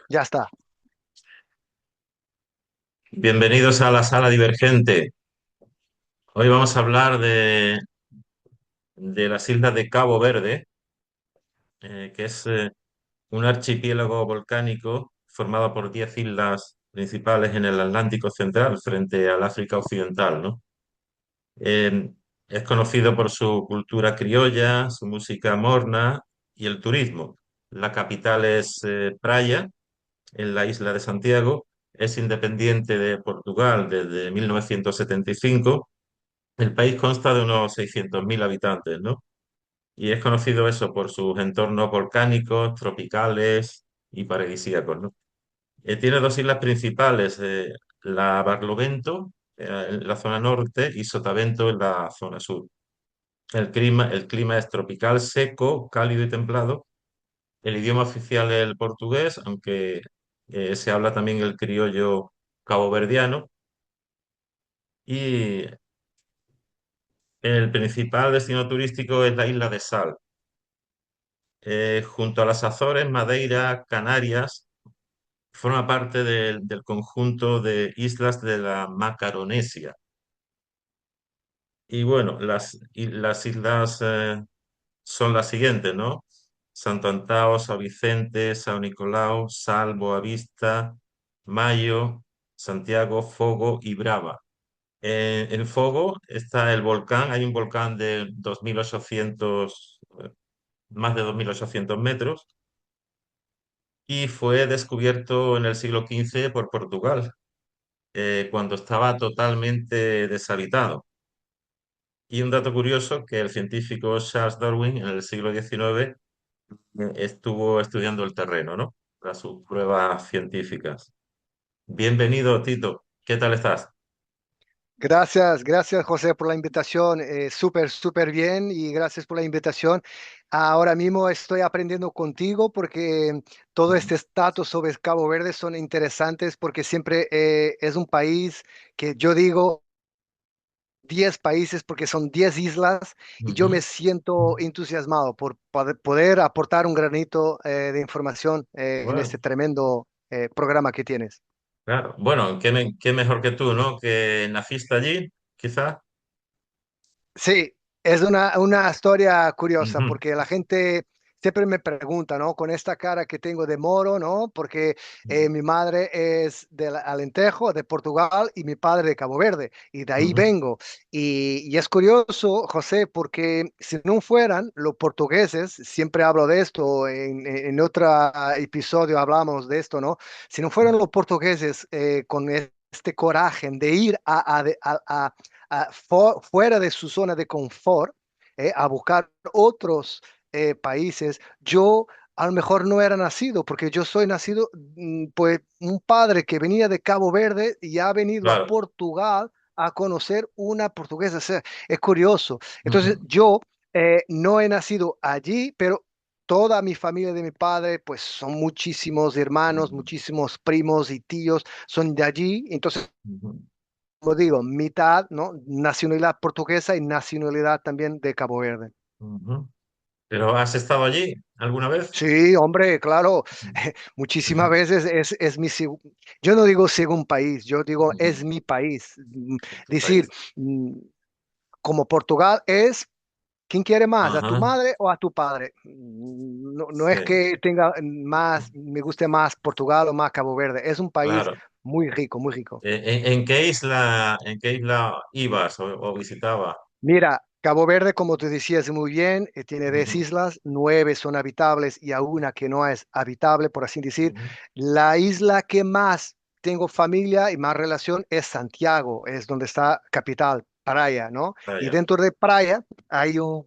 Ya está. Bienvenidos a la sala divergente. Hoy vamos a hablar de las islas de Cabo Verde, que es un archipiélago volcánico formado por 10 islas principales en el Atlántico Central frente al África Occidental, ¿no? Eh, es conocido por su cultura criolla, su música morna y el turismo. La capital es Praia, en la isla de Santiago. Es independiente de Portugal desde 1975. El país consta de unos 600.000 habitantes, ¿no? Y es conocido eso por sus entornos volcánicos, tropicales y paradisíacos, ¿no? Tiene dos islas principales, la Barlovento, en la zona norte, y Sotavento en la zona sur. El clima es tropical, seco, cálido y templado. El idioma oficial es el portugués, aunque se habla también el criollo caboverdiano. Y el principal destino turístico es la isla de Sal. Junto a las Azores, Madeira, Canarias, forma parte del conjunto de islas de la Macaronesia. Y bueno, las islas son las siguientes, ¿no? Santo Antao, São Vicente, São Nicolau, Sal, Boavista, Mayo, Santiago, Fogo y Brava. En Fogo está el volcán, hay un volcán de 2.800, más de 2.800 metros, y fue descubierto en el siglo XV por Portugal, cuando estaba totalmente deshabitado. Y un dato curioso, que el científico Charles Darwin en el siglo XIX estuvo estudiando el terreno, ¿no? Para sus pruebas científicas. Bienvenido, Tito. ¿Qué tal estás? Gracias, gracias José por la invitación. Súper, súper bien y gracias por la invitación. Ahora mismo estoy aprendiendo contigo porque todo este estatus sobre Cabo Verde son interesantes porque siempre es un país que yo digo 10 países porque son 10 islas y yo me Ujú. siento entusiasmado por poder aportar un granito de información en Bueno, este tremendo programa que tienes. claro. Bueno, qué mejor que tú, ¿no? Que naciste allí, quizás. Sí, es una historia curiosa Ujú, porque la gente siempre me pregunta, ¿no? Con esta cara que tengo de moro, ¿no? Porque mi madre es del Alentejo, de Portugal, y mi padre de Cabo Verde, y de ahí ujú, vengo. Y es curioso, José, porque si no fueran los portugueses, siempre hablo de esto, en otro episodio hablamos de esto, ¿no? Si no fueran los portugueses con este coraje de ir fuera de su zona de confort, a buscar otros países, yo a lo mejor no era nacido, porque yo soy nacido, pues, un padre que venía de Cabo Verde y ha venido a claro. Portugal a conocer una portuguesa. O sea, es curioso. Entonces, Ujú, yo no he nacido allí, pero toda mi familia de mi padre, pues son muchísimos hermanos, ujú, muchísimos primos y tíos, son de allí. Entonces, ujú, como digo, mitad, ¿no? Nacionalidad portuguesa y nacionalidad también de Cabo Verde. ujú. ¿Pero has estado allí alguna vez? Sí, hombre, claro, muchísimas Ujú. veces es yo no digo según país, yo digo es Ujú. mi país. Es tu Decir, país. como Portugal es, ¿quién quiere más, a tu Ajá, madre o a tu padre? No, no es sí, que tenga más, me guste más Portugal o más Cabo Verde, es un país claro. muy rico, muy rico. ¿En qué isla ibas o visitabas? Mira, Cabo Verde, como tú decías muy bien, tiene 10 Ujú, islas, 9 son habitables y a una que no es habitable, por así decir. ujú. La isla que más tengo familia y más relación es Santiago, es donde está capital, Praia, ¿no? Y Vaya. dentro de Praia hay un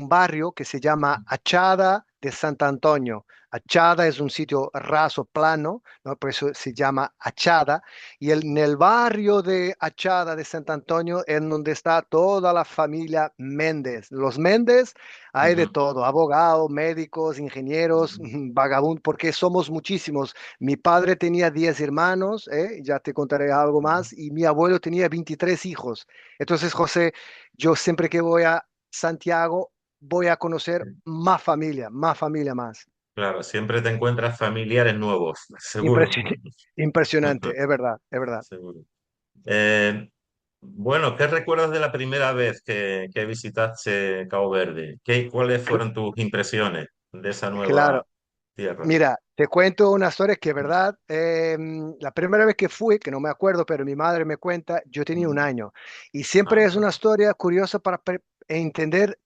barrio que se llama Achada de Sant Antonio. Achada es un sitio raso, plano, ¿no? Por eso se llama Achada. Y en el barrio de Achada de Sant Antonio, en donde está toda la familia Méndez. Los Méndez, hay de Ujú, todo, abogados, médicos, ingenieros, ujú, vagabundos, porque somos muchísimos. Mi padre tenía 10 hermanos, ya te contaré algo ujú. más, y mi abuelo tenía 23 hijos. Entonces, José, yo siempre que voy a Santiago, voy a conocer más familia más. claro, siempre te encuentras familiares nuevos, seguro. Impresi- Impresionante, es verdad, es verdad. Seguro. Eh, bueno, ¿qué recuerdas de la primera vez que visitaste Cabo Verde? ¿Cuáles Cl- fueron tus impresiones de esa nueva claro, tierra? mira, te cuento una historia que es verdad. La primera vez que fui, que no me acuerdo, pero mi madre me cuenta, yo tenía un año. Y siempre es Ajá. una historia curiosa para entender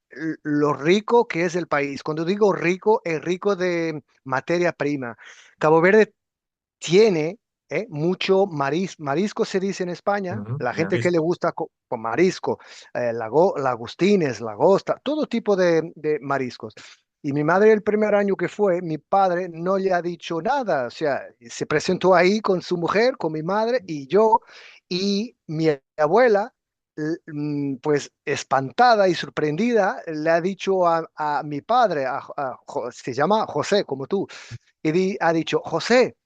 lo rico que es el país. Cuando digo rico, es rico de materia prima. Cabo Verde tiene mucho marisco, se dice en España. Ujú, La gente que le marisco. gusta con marisco, lagostines, lagosta, todo tipo de mariscos. Y mi madre el primer año que fue, mi padre no le ha dicho nada. O sea, se presentó ahí con su mujer, con mi madre y yo, y mi abuela, pues espantada y sorprendida, le ha dicho a mi padre, se llama José, como tú, y ha dicho, José,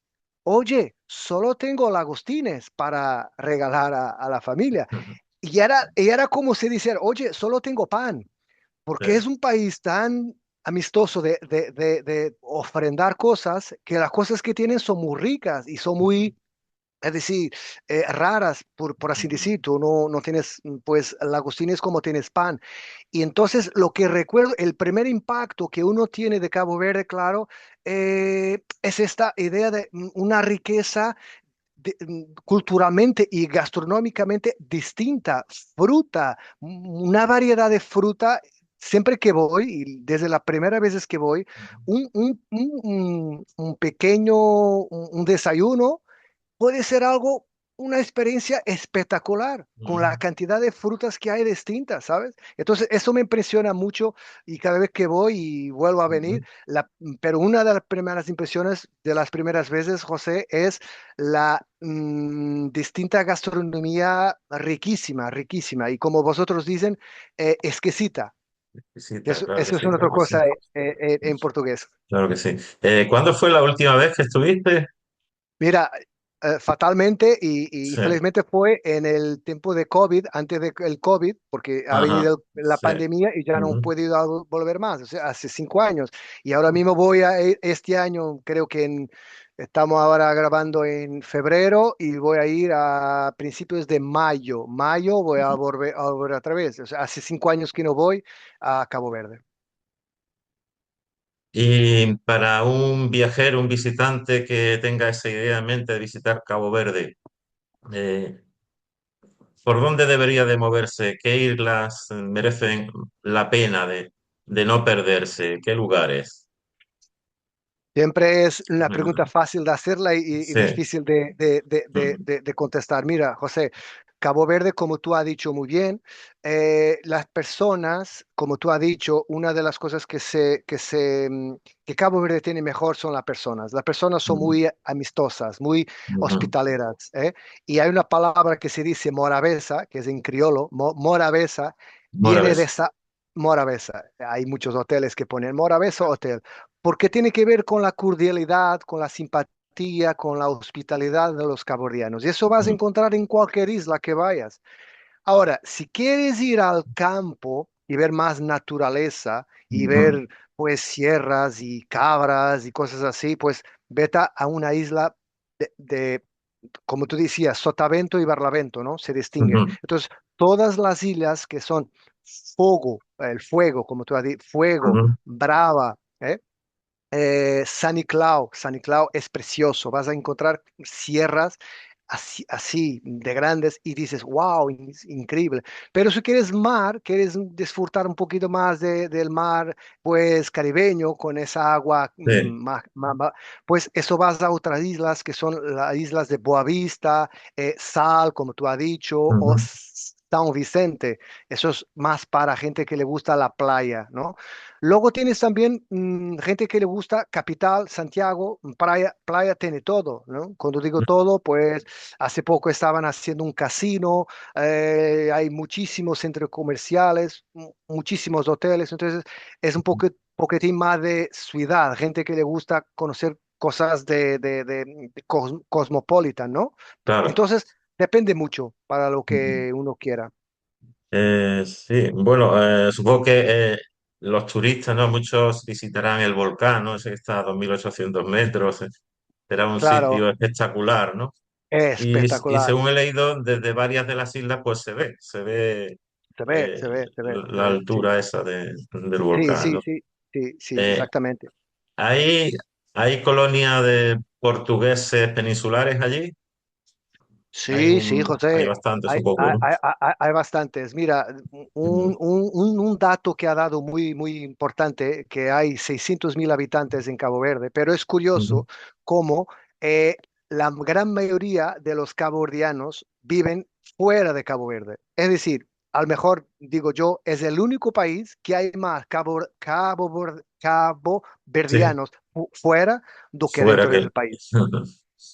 oye, solo tengo lagostines para regalar a la familia. Ujú, Y era como si dijera, oye, solo tengo pan, porque sí, es un país tan amistoso de ofrendar cosas, que las cosas que tienen son muy ricas y son muy, es decir, raras, por así ujú, decir. Tú no tienes, pues, lagostines como tienes pan. Y entonces lo que recuerdo, el primer impacto que uno tiene de Cabo Verde, claro, es esta idea de una riqueza culturalmente y gastronómicamente distinta, fruta, una variedad de fruta. Siempre que voy, y desde la primera vez que voy, un pequeño, un desayuno puede ser algo, una experiencia espectacular con la ujú, cantidad de frutas que hay distintas, ¿sabes? Entonces, eso me impresiona mucho y cada vez que voy y vuelvo a venir, ujú, pero una de las primeras impresiones de las primeras veces, José, es la distinta gastronomía riquísima, riquísima y como vosotros dicen, exquisita. visita, Eso, claro que eso es sí, una otra claro que sí. cosa en portugués. Claro que sí. ¿Cuándo fue la última vez que estuviste? Mira, fatalmente y Sí. infelizmente fue en el tiempo de COVID, antes del COVID, porque ha Ajá. venido la Sí. pandemia y ya no he Ujú, podido volver más, o sea, hace 5 años. Y ahora mismo voy a ir este año, creo que estamos ahora grabando en febrero y voy a ir a principios de mayo. Mayo voy ujú. a volver otra vez. O sea, hace 5 años que no voy a Cabo Verde. Y para un viajero, un visitante que tenga esa idea en mente de visitar Cabo Verde, eh, ¿por dónde debería de moverse? ¿Qué islas merecen la pena de no perderse? ¿Qué lugares? Siempre es una pregunta Ujú. fácil de hacerla y Sí. difícil de contestar. Mira, José, Cabo Verde, como tú has dicho muy bien, las personas, como tú has dicho, una de las cosas que Cabo Verde tiene mejor son las personas. Las personas son Ujú, muy amistosas, muy ujú. hospitaleras, ¿eh? Y hay una palabra que se dice morabeza, que es en criollo, morabeza, viene de Morales. esa morabeza. Hay muchos hoteles que ponen morabeza hotel porque tiene que ver con la cordialidad, con la simpatía, con la hospitalidad de los cabordianos. Y eso vas a Ujú, encontrar en cualquier isla que vayas. Ahora, si quieres ir al campo y ver más naturaleza y ujú, ver pues sierras y cabras y cosas así, pues vete a una isla como tú decías, Sotavento y Barlavento, ¿no? Se distinguen. ujú, Entonces, todas las islas que son el fuego, como tú has dicho, fuego, ujú, Brava, San Nicolau. San Nicolau es precioso. Vas a encontrar sierras así, así de grandes y dices, wow, increíble. Pero si quieres mar, quieres disfrutar un poquito más del mar, pues caribeño, con esa agua, sí, pues eso vas a otras islas que son las islas de Boavista, Sal, como tú has dicho, o ujú, San Vicente. Eso es más para gente que le gusta la playa, ¿no? Luego tienes también gente que le gusta Capital, Santiago, playa, playa tiene todo, ¿no? Cuando digo todo, pues hace poco estaban haciendo un casino, hay muchísimos centros comerciales, muchísimos hoteles, entonces es un poquitín más de ciudad, gente que le gusta conocer cosas de cosmopolitan, ¿no? claro. Entonces depende mucho para lo Ujú. que uno quiera. Sí, bueno, supongo que los turistas, ¿no? Muchos visitarán el volcán, ¿no? Ese que está a 2.800 metros. Será un Claro, sitio espectacular, ¿no? Y espectacular. según he leído, desde varias de las islas, pues se ve Se ve, se ve, se ve, se la ve, sí. altura esa del Sí, volcán, sí, ¿no? sí, sí, sí, Eh, exactamente. ¿hay, hay colonia de portugueses peninsulares allí? Sí, sí, Hay José, bastante, supongo, ¿no? hay bastantes. Mira, Ujú, un dato que ha dado muy, muy importante, que hay 600.000 habitantes en Cabo Verde, pero es ujú, curioso cómo la gran mayoría de los caboverdianos viven fuera de Cabo Verde. Es decir, a lo mejor, digo yo, es el único país que hay más sí, caboverdianos fuera do que fuera dentro que... del país.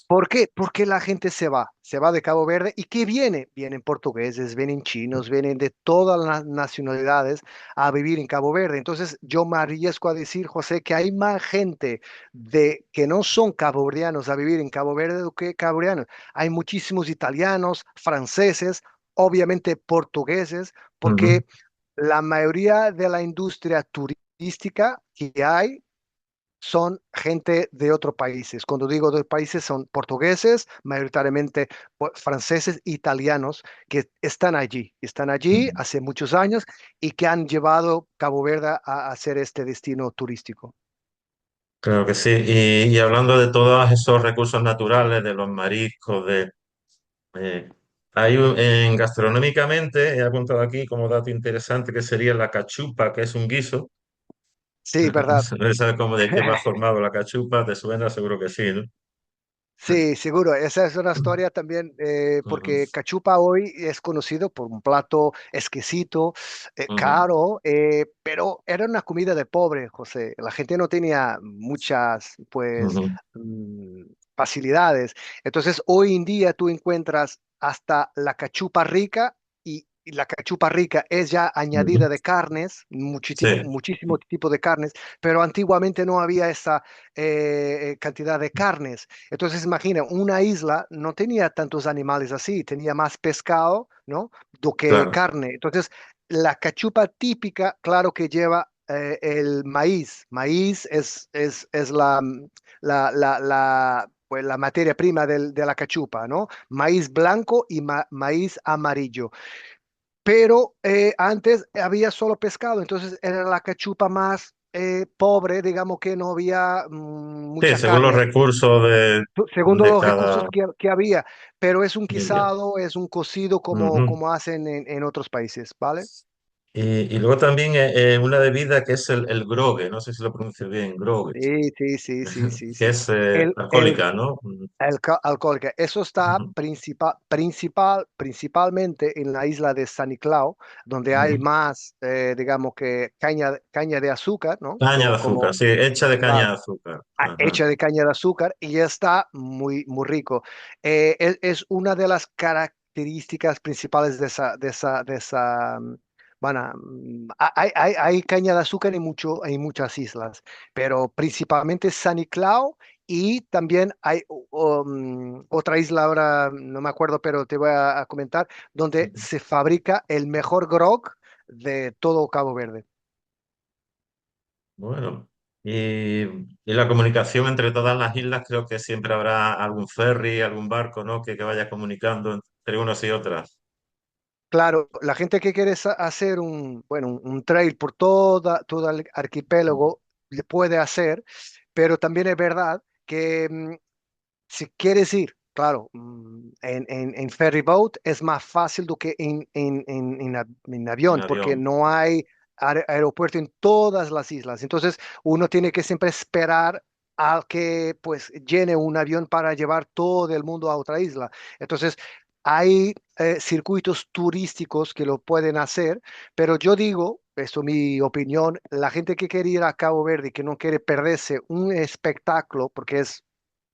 ¿Por qué? Porque la gente se va de Cabo Verde y ¿qué viene? Vienen portugueses, vienen chinos, vienen de todas las nacionalidades a vivir en Cabo Verde. Entonces yo me arriesgo a decir, José, que hay más gente de que no son caboverdianos a vivir en Cabo Verde do que caboverdianos. Hay muchísimos italianos, franceses, obviamente portugueses, Ujú. porque la mayoría de la industria turística que hay son gente de otros países. Cuando digo de países, son portugueses, mayoritariamente franceses, italianos, que están allí hace muchos años y que han llevado Cabo Verde a ser este destino turístico. Claro que sí. Y hablando de todos esos recursos naturales, de los mariscos, eh, gastronómicamente, he apuntado aquí como dato interesante que sería la cachupa, que es un guiso. Sí, verdad. ¿No sabes cómo de qué va formado la cachupa? ¿Te suena? Seguro que sí, ¿no? Sí, seguro. Esa es una historia también, Ujú, porque cachupa hoy es conocido por un plato exquisito, ujú, caro, pero era una comida de pobre, José. La gente no tenía muchas, pues, ujú, mm, facilidades. Entonces, hoy en día tú encuentras hasta la cachupa rica y la cachupa rica es ya ujú. añadida de carnes, Sí, muchísimo tipo de carnes, pero antiguamente no había esa cantidad de carnes. Entonces, imagina, una isla no tenía tantos animales así, tenía más pescado, ¿no? Do que claro. carne. Entonces, la cachupa típica, claro que lleva el maíz. Maíz es pues, la materia prima de la cachupa, ¿no? Maíz blanco y maíz amarillo. Pero antes había solo pescado, entonces era la cachupa más pobre, digamos que no había Sí, mucha según los carne recursos segundo de los recursos cada que había, pero es un india. guisado, es un cocido Ujú. como hacen en otros países, ¿vale? Y luego también una bebida que es el grogue, no sé si lo pronuncio bien, grogue, Sí, sí, sí, sí, sí, que sí. es El, el, alcohólica, ¿no? alcohólica, eso está Ujú, principalmente en la isla de San Nicolás, donde hay ujú. más, digamos que caña de azúcar, ¿no? Caña de azúcar, sí, hecha de caña Claro, de azúcar. Ajá, hecha de caña de azúcar y ya está muy, muy rico. Es una de las características principales bueno, hay caña de azúcar en muchas islas, pero principalmente San Nicolás y también hay otra isla, ahora no me acuerdo, pero te voy a comentar, donde ujú. se fabrica el mejor grog de todo Cabo Verde. Bueno, y la comunicación entre todas las islas, creo que siempre habrá algún ferry, algún barco, ¿no? Que vaya comunicando entre unas y otras. Claro, la gente que quiere hacer bueno, un trail por todo el Ujú, arquipélago le puede hacer, pero también es verdad que si quieres ir, claro, en ferry boat es más fácil do que en en avión, porque avión. no hay aeropuerto en todas las islas. Entonces, uno tiene que siempre esperar a que pues llene un avión para llevar todo el mundo a otra isla. Entonces, hay circuitos turísticos que lo pueden hacer, pero yo digo, esto es mi opinión, la gente que quiere ir a Cabo Verde y que no quiere perderse un espectáculo, porque es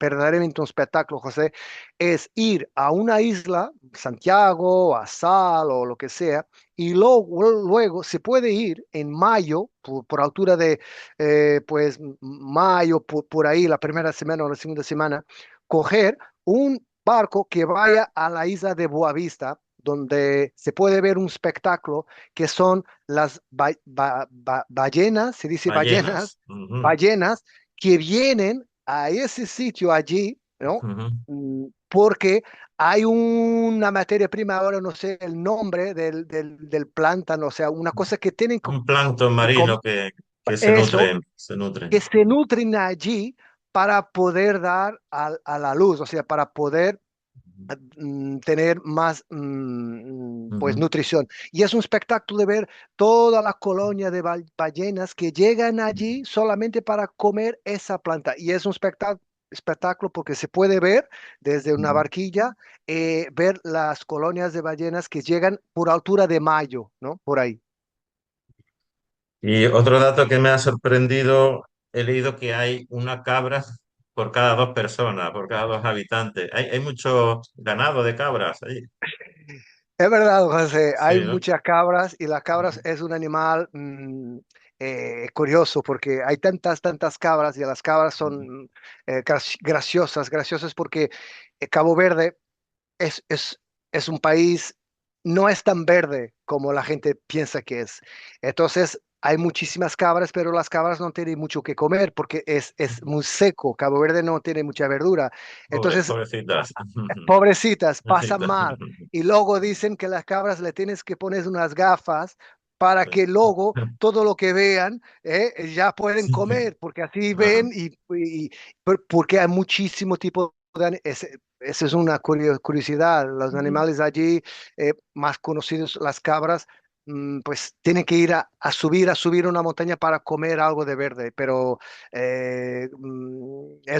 verdaderamente un espectáculo, José, es ir a una isla, Santiago, a Sal o lo que sea, y luego se puede ir en mayo, por altura de, pues, mayo, por ahí, la primera semana o la segunda semana, coger un barco que vaya a la isla de Boavista, donde se puede ver un espectáculo que son las ballenas, se dice ballenas, Ballenas. Ujú, ballenas que vienen a ese sitio allí, ¿no? ujú. Porque hay una materia prima, ahora no sé el nombre del plántano, o sea, una cosa que tienen Un plancton que marino que se eso, nutren, se nutren. que se nutren allí para poder dar a la luz, o sea, para poder tener más pues Ujú, nutrición. Y es un espectáculo de ver toda la colonia de ballenas que llegan ujú, allí solamente para comer esa planta. Y es un espectáculo porque se puede ver desde una ujú. barquilla, ver las colonias de ballenas que llegan por altura de Mayo, ¿no? Por ahí. Y otro dato que me ha sorprendido, he leído que hay una cabra por cada dos personas, por cada dos habitantes. Hay mucho ganado de cabras ahí. Es verdad, José, Sí, hay ¿no? muchas cabras y las cabras es un animal curioso porque hay tantas cabras y las cabras son graciosas, graciosas porque Cabo Verde es, es, es un país, no es tan verde como la gente piensa que es. Entonces, hay muchísimas cabras, pero las cabras no tienen mucho que comer porque es muy seco. Cabo Verde no tiene mucha verdura. Entonces, Pobrecitas. pobrecitas, pasan Pobrecitas. mal. Y luego dicen que las cabras le tienes que poner unas gafas para Sí. que luego todo lo que vean ya pueden comer, porque así Ajá. ven porque hay muchísimo tipo de... Esa es una curiosidad. Los Ujú. animales allí más conocidos, las cabras, pues tienen que ir a subir una montaña para comer algo de verde, pero es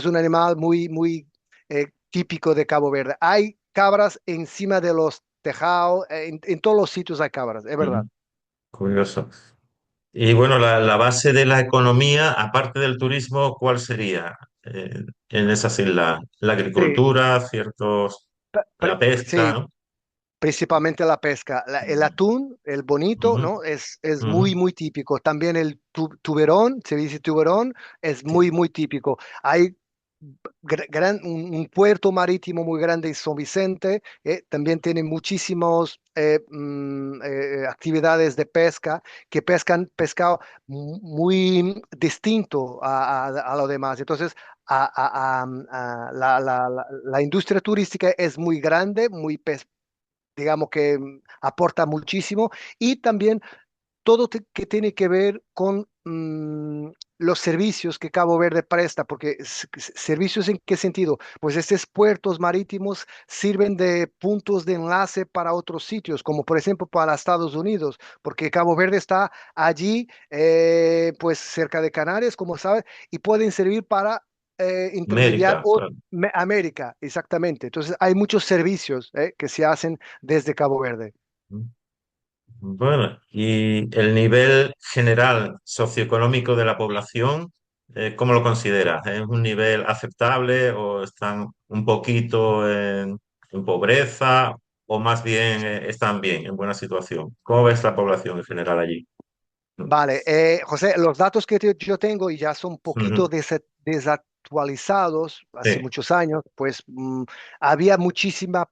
un animal muy típico de Cabo Verde. Hay cabras encima de los tejados, en todos los sitios hay cabras, es verdad. Ujú. Curioso. Y bueno, la base de la economía, aparte del turismo, ¿cuál sería en esas islas? La Sí, agricultura, ciertos, la pesca, sí, ¿no? principalmente la pesca. El Ujú, atún, el bonito, ujú, ¿no? Es ujú. muy típico. También el tuberón, se dice tuberón, es Sí. muy típico. Hay un puerto marítimo muy grande en San Vicente, también tiene muchísimas actividades de pesca que pescan pescado muy distinto a lo demás. Entonces, la industria turística es muy grande, digamos que aporta muchísimo y también todo que tiene que ver con los servicios que Cabo Verde presta, porque servicios en qué sentido? Pues estos puertos marítimos sirven de puntos de enlace para otros sitios, como por ejemplo para Estados Unidos, porque Cabo Verde está allí, pues cerca de Canarias, como sabes, y pueden servir para intermediar América, claro. América, exactamente. Entonces hay muchos servicios que se hacen desde Cabo Verde. Bueno, y el nivel general socioeconómico de la población, ¿cómo lo consideras? ¿Es un nivel aceptable o están un poquito en pobreza o más bien están bien, en buena situación? ¿Cómo ves la población en general allí? Vale, José, los datos que yo tengo y ya son un poquito Ujú. desactualizados hace Sí. muchos años, pues había muchísima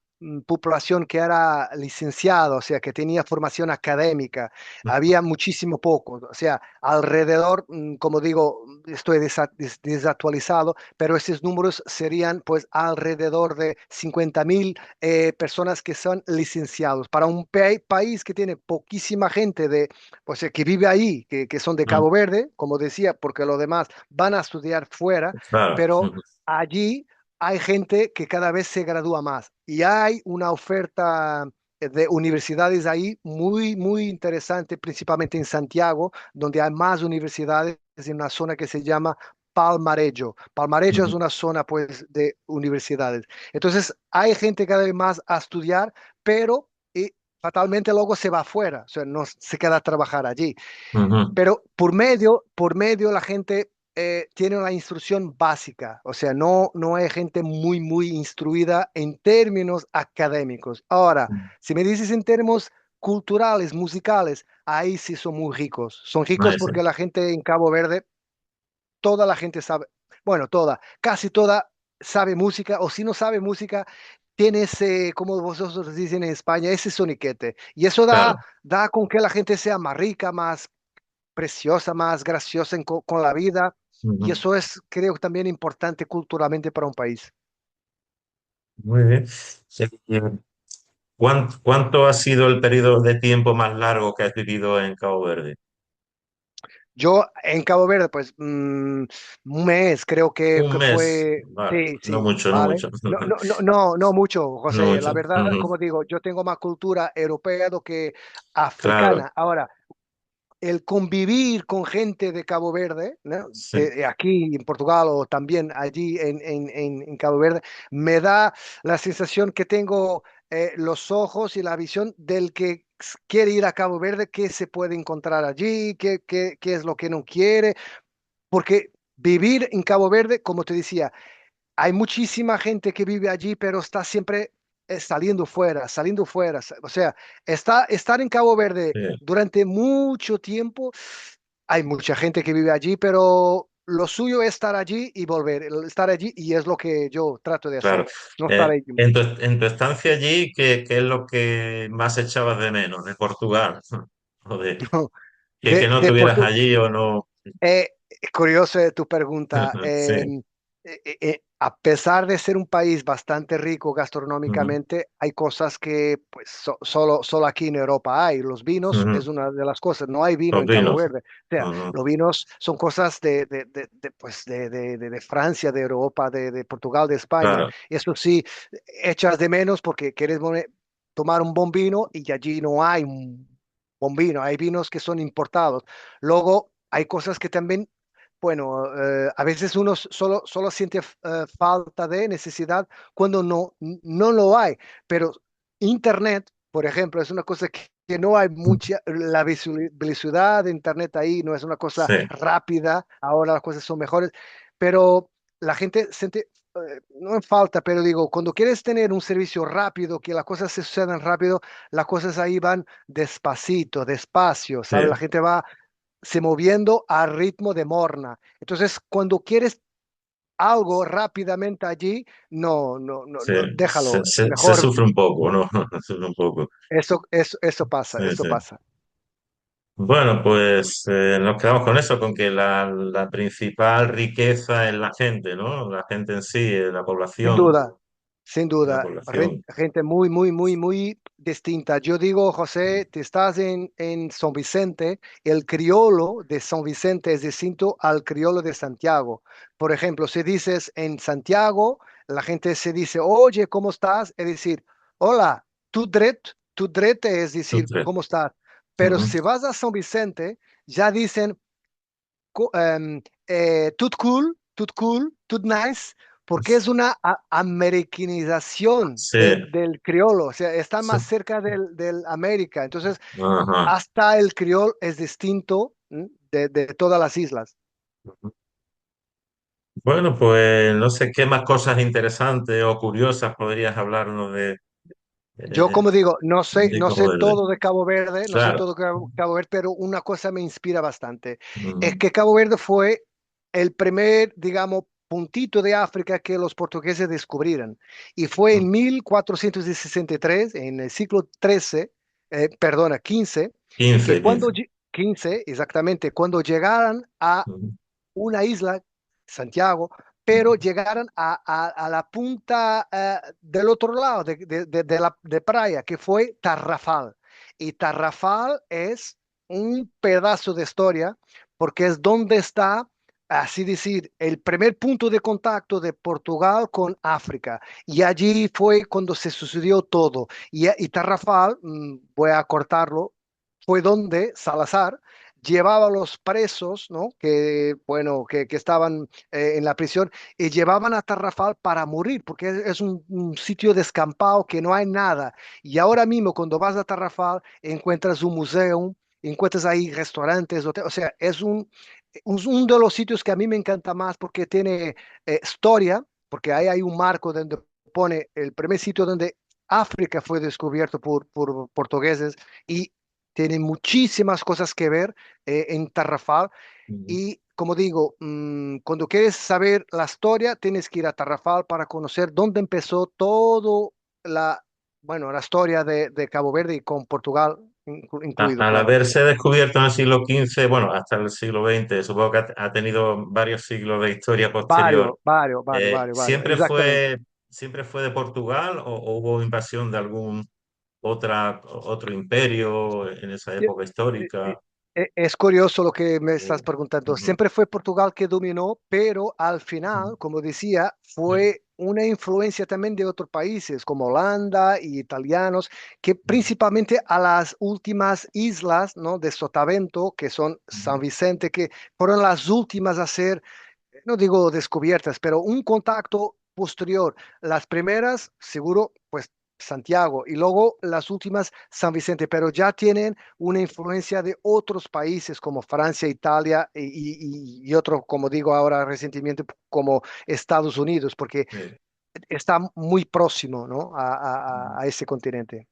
población que era licenciada, o sea, que tenía formación académica, había muchísimo poco, o sea, alrededor, como digo, estoy desactualizado, pero esos números serían pues alrededor de 50.000 personas que son licenciados. Para un país que tiene poquísima gente pues que vive ahí, que son de Mm, Cabo Verde, como decía, porque los demás van a estudiar fuera, claro. pero Ujú. allí hay gente que cada vez se gradúa más y hay una oferta de universidades ahí muy interesante, principalmente en Santiago, donde hay más universidades en una zona que se llama Palmarejo. Palmarejo es Ujú. una zona pues de universidades. Entonces hay gente cada vez más a estudiar, pero fatalmente luego se va afuera, o sea, no se queda a trabajar allí. Ujú. Pero por medio la gente tiene una instrucción básica, o sea, no hay gente muy instruida en términos académicos. Ahora, si me dices en términos culturales, musicales, ahí sí son muy ricos. Son ricos Ahí sí. porque la gente en Cabo Verde, toda la gente sabe, bueno, casi toda sabe música, o si no sabe música, tiene ese, como vosotros dicen en España, ese soniquete. Y eso da, Claro. da con que la gente sea más rica, más preciosa, más graciosa con la vida. Y Ujú. eso es, creo, también importante culturalmente para un país. Muy bien. Sí. ¿Cuánto ha sido el periodo de tiempo más largo que has vivido en Cabo Verde? Yo en Cabo Verde, pues un mes creo Un que mes. fue, Vale, sí, no sí, mucho, no ¿vale? mucho. No mucho, No José. La mucho. verdad, Ujú. como digo, yo tengo más cultura europea do que Claro, africana. Ahora, el convivir con gente de Cabo Verde, ¿no? sí, Aquí en Portugal o también allí en Cabo Verde, me da la sensación que tengo los ojos y la visión del que quiere ir a Cabo Verde, qué se puede encontrar allí, qué es lo que no quiere, porque vivir en Cabo Verde, como te decía, hay muchísima gente que vive allí, pero está siempre saliendo fuera, saliendo fuera. O sea, estar en Cabo Verde sí, durante mucho tiempo, hay mucha gente que vive allí, pero lo suyo es estar allí y volver, estar allí y es lo que yo trato de claro. hacer, no estar ahí. En tu estancia allí, ¿qué es lo que más echabas de menos de Portugal? O de que no De tuvieras Portugal. allí o no. Es curioso tu pregunta. Sí. A pesar de ser un país bastante rico Ujú, gastronómicamente, hay cosas que pues, solo aquí en Europa hay. Los vinos ujú. es una de las cosas. No hay vino Los en Cabo vinos. Verde. O sea, Ujú, los vinos son cosas pues, de Francia, de Europa, de Portugal, de España. claro, Eso sí, echas de menos porque quieres tomar un buen vino y allí no hay un buen vino. Hay vinos que son importados. Luego, hay cosas que también, bueno, a veces uno solo siente falta de necesidad cuando no lo hay, pero Internet, por ejemplo, es una cosa que no hay mucha, la visibilidad de Internet ahí no es una cosa sí, rápida, ahora las cosas son mejores, pero la gente siente, no en falta, pero digo, cuando quieres tener un servicio rápido, que las cosas se sucedan rápido, las cosas ahí van despacito, despacio, ¿sabes? La sí, gente va se moviendo a ritmo de morna. Entonces, cuando quieres algo rápidamente allí, sí. déjalo. Se Mejor, sufre un poco, ¿no? Se sufre un poco. eso pasa, Sí, eso sí. pasa. Bueno, pues nos quedamos con eso, con que la principal riqueza es la gente, ¿no? La gente en sí, Sin duda, sin la duda. población. Gente muy, muy, muy, muy distinta. Yo digo, José, te estás en San Vicente, el criollo de San Vicente es distinto al criollo de Santiago. Por ejemplo, si dices en Santiago, la gente se dice, oye, ¿cómo estás? Es decir, hola, tu dret es decir, Usted. ¿cómo estás? Pero Ujú. si vas a San Vicente, ya dicen, tut cool, tut nice, porque es una americanización Sí, del criollo, o sea, está sí. más cerca del América. Entonces, Ajá. hasta el criol es distinto de todas las islas. Bueno, pues no sé qué más cosas interesantes o curiosas podrías hablarnos Yo, eh, como digo, de no Cabo sé Verde. todo de Cabo Verde, no sé Claro. todo de Cabo Verde, pero una cosa me inspira bastante. Es Ujú, que Cabo Verde fue el primer, digamos, puntito de África que los portugueses descubrieron. Y fue ujú. en 1463, en el siglo XIII, perdona, XV, que 15, cuando, 15. 15, exactamente, cuando llegaron a Ujú, una isla, Santiago, pero llegaron a la punta del otro lado de playa, que fue Tarrafal. Y Tarrafal es un pedazo de historia, porque es donde está, así decir, el primer punto de contacto de Portugal con África. Y allí fue cuando se sucedió todo. Y Tarrafal, voy a cortarlo, fue donde Salazar llevaba a los presos, ¿no? Que, bueno, que estaban en la prisión y llevaban a Tarrafal para morir, porque es un sitio descampado que no hay nada. Y ahora mismo cuando vas a Tarrafal encuentras un museo, encuentras ahí restaurantes, o sea, es un de los sitios que a mí me encanta más porque tiene historia, porque ahí hay un marco donde pone el primer sitio donde África fue descubierto por portugueses y tiene muchísimas cosas que ver en Tarrafal. ujú. Y como digo, cuando quieres saber la historia, tienes que ir a Tarrafal para conocer dónde empezó todo, la, bueno, la historia de Cabo Verde y con Portugal incluido, Al claro. haberse descubierto en el siglo XV, bueno, hasta el siglo XX, supongo que ha tenido varios siglos de historia posterior. Exactamente. Siempre fue de Portugal o hubo invasión de algún otro imperio en esa Y- época histórica? Es curioso lo que me estás O- preguntando. Ujú, Siempre fue Portugal que dominó, pero al ujú, final, como decía, sí, fue una influencia también de otros países como Holanda y italianos, que ujú, principalmente a las últimas islas, ¿no? de Sotavento, que son ujú, San Vicente, que fueron las últimas a ser, no digo descubiertas, pero un contacto posterior. Las primeras, seguro, pues Santiago, y luego las últimas San Vicente, pero ya tienen una influencia de otros países como Francia, Italia y otro, como digo ahora recientemente, como Estados Unidos, porque sí, está muy próximo, ¿no? ujú. a ese continente,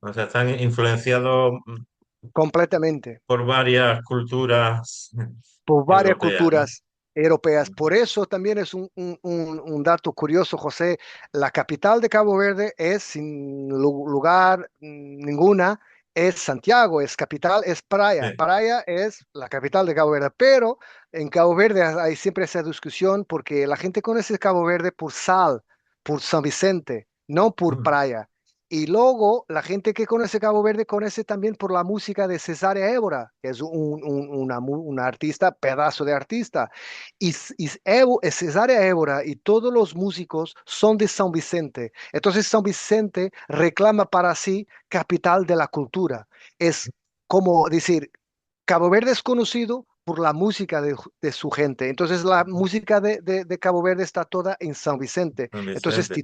O sea, están influenciados completamente. por varias culturas Por varias europeas, ¿no? culturas europeas. Ujú, Por eso también es un dato curioso, José. La capital de Cabo Verde es, sin lugar ninguna, es Santiago, es capital, es Praia. sí, Praia es la capital de Cabo Verde, pero en Cabo Verde hay siempre esa discusión porque la gente conoce Cabo Verde por Sal, por San Vicente, no por ujú, Praia. Y luego la gente que conoce Cabo Verde conoce también por la música de Cesárea Évora, que es una artista, pedazo de artista. Cesárea Évora y todos los músicos son de San Vicente. Entonces San Vicente reclama para sí capital de la cultura. Es como decir, Cabo Verde es conocido por la música de su gente. Entonces la música de Cabo Verde está toda en San Vicente. San Entonces Vicente.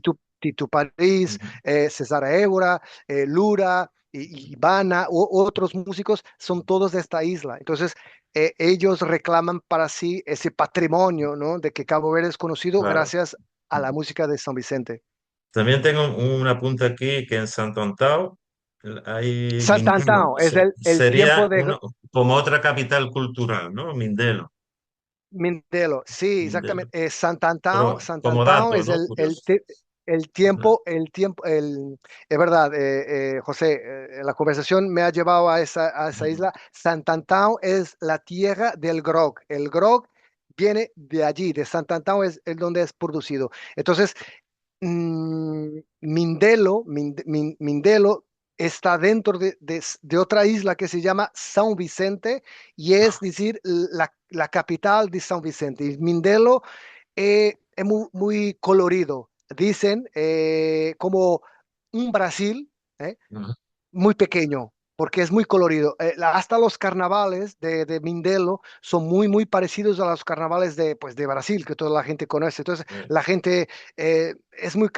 Tito París, Ujú, César Évora, Lura, y Ivana, otros músicos son todos de esta isla. Entonces, ellos reclaman para sí ese patrimonio, ¿no? De que Cabo Verde es conocido claro. gracias a la música de San Vicente. También tengo un apunte aquí que en Santo Antao hay Mindelo. Santantao es el tiempo Sería de como otra capital cultural, ¿no? Mindelo. Mindelo. Sí, Mindelo. exactamente. Pero como Santantao dato, es ¿no? Curioso. el tiempo, es verdad, José, la conversación me ha llevado a esa Ujú, isla. Santantao es la tierra del grog. El grog viene de allí, de Santantao es el donde es producido. Entonces, Mindelo está dentro de otra isla que se llama San Vicente y es ah, decir, la capital de San Vicente. Y Mindelo es muy colorido. Dicen como un Brasil, ¿eh? ujú, Muy pequeño, porque es muy colorido. Hasta los carnavales de Mindelo son muy parecidos a los carnavales pues, de Brasil, que toda la gente conoce. Entonces, la gente es muy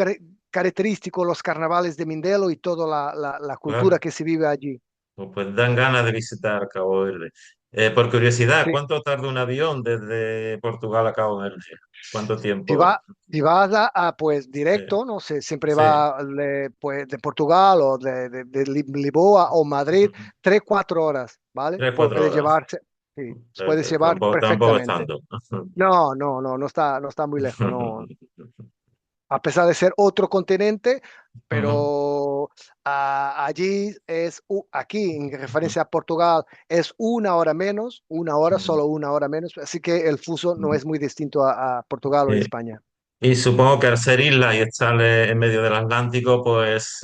característico los carnavales de Mindelo y toda la cultura claro. que se vive allí. Pues dan ganas de visitar Cabo Verde. Por curiosidad, Sí. ¿cuánto tarda un avión desde Portugal a Cabo Verde? ¿Cuánto Si tiempo? va, si vas pues Sí, directo, no sé, siempre sí. va pues, de Portugal o de Lisboa o Madrid, Ujú. 3, 4 horas, ¿vale? 3, 4 horas. Llevarse, sí, puedes llevar Tampoco es perfectamente. tanto. No está muy lejos, no. A pesar de ser otro continente, Ujú, pero allí aquí en referencia a Portugal, es 1 hora menos, 1 hora, ujú, solo 1 hora menos, así que el fuso no ujú. es muy distinto a Portugal o Sí. España. Y supongo que al ser isla y estar en medio del Atlántico, pues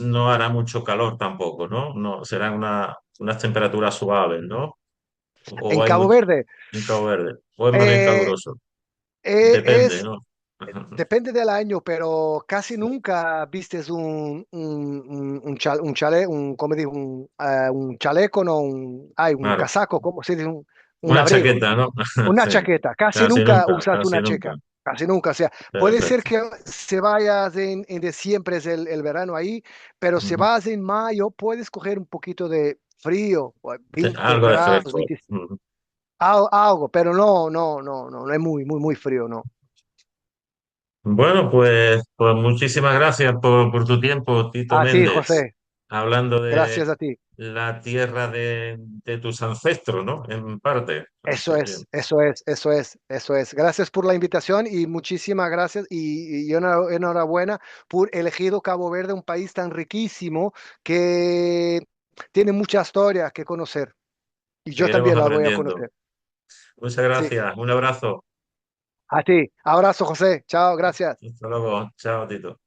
no hará mucho calor tampoco, ¿no? No, serán unas temperaturas suaves, ¿no? O En hay Cabo mucho Verde, en Cabo Verde. O es más bien eh, caluroso. Depende, es, ¿no? depende del año, pero casi Sí. nunca vistes un chale, ¿cómo digo? Un chaleco, no, un Claro. casaco, ¿cómo se dice? Un Una abrigo. chaqueta, ¿no? Una Sí. chaqueta, casi Casi nunca nunca, usas casi una nunca. checa, casi nunca. O sea, puede ser Perfecto. que se vayas de siempre es el verano ahí, pero si Ujú. vas en mayo, puedes coger un poquito de frío, o Sí, 20 algo de grados, fresco. 20, Ujú. algo, pero no es muy frío, no. Bueno, pues muchísimas gracias por tu tiempo, Tito A ti, Méndez. José. hablando de Gracias a ti. la tierra de tus ancestros, ¿no? En parte. Eso Así que, es, eso es, eso es, eso es. Gracias por la invitación y muchísimas gracias y enhorabuena por elegido Cabo Verde, un país tan riquísimo que tiene mucha historia que conocer y yo seguiremos también la voy a aprendiendo. conocer. Muchas Sí, gracias. Un abrazo. a ti. Abrazo, José. Chao, gracias. Hasta luego. Chao, Tito.